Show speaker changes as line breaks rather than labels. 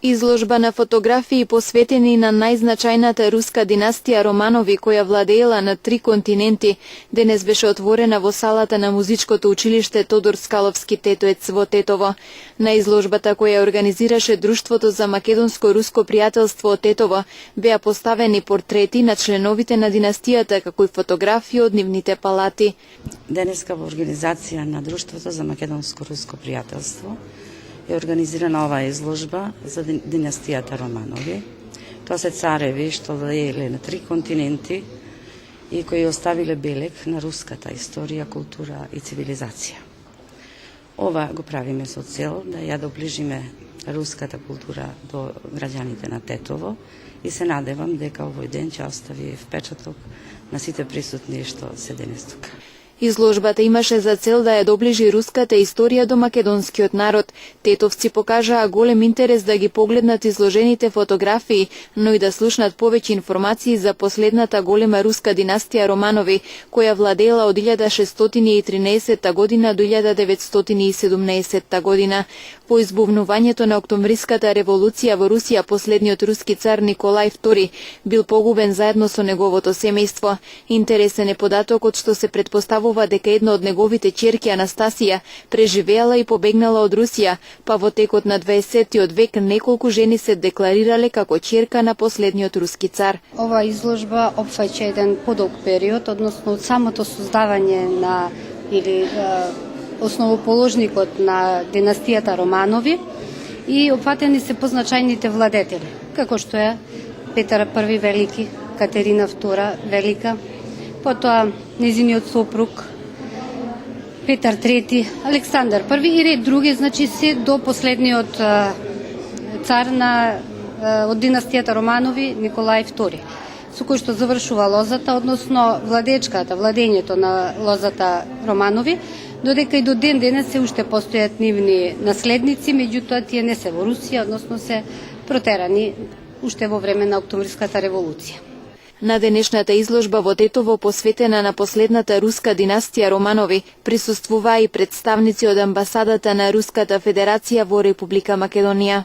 Изложба на фотографии посветени на најзначајната руска династија Романови, која владеела на 3 континенти, денес беше отворена во салата на музичкото училиште Тодор Скаловски Тетоец во Тетово. На изложбата која организираше Друштвото за македонско-руско пријателство од Тетово, беа поставени портрети на членовите на династијата, како и фотографии од нивните палати.
Денеска во организација на Друштвото за македонско-руско пријателство е организирана оваа изложба за династијата Романови. Тоа се цареви што владееле на 3 континенти и кои оставиле белег на руската историја, култура и цивилизација. Ова го правиме со цел да ја доближиме руската култура до граѓаните на Тетово и се надевам дека овој ден ќе остави впечаток на сите присутни што се денес тука.
Изложбата имаше за цел да ја доближи руската историја до македонскиот народ. Тетовци покажаа голем интерес да ги погледнат изложените фотографии, но и да слушнат повеќе информации за последната голема руска династија Романови, која владеела од 1613 година до 1917 година. По избувнувањето на октомвриската револуција во Русија, последниот руски цар Николај II бил погубен заедно со неговото семејство. Интересен е податокот што се претпоставува дека една од неговите ќерки Анастасија преживеала и побегнала од Русија, па во текот на 20-тиот век неколку жени се декларирале како ќерка на последниот руски цар.
Ова изложба опфаќа еден подолг период, односно од самото создавање на или основоположникот на династијата Романови и опфатени се позначајните владетели, како што е Петар I Велики, Катерина II Велика, потоа незиниот сопруг Петар III, Александар I и ред други, значи се до последниот цар од династијата Романови Николај II, со кој што завршува лозата, односно владењето на лозата Романови, додека и до ден денес се уште постојат нивни наследници, меѓутоа тие не се во Русија, односно се протерани уште во време на Октомвриската револуција.
На денешната изложба во Тетово, посветена на последната руска династија Романови, присуствуваа и представници од амбасадата на Руската Федерација во Република Македонија.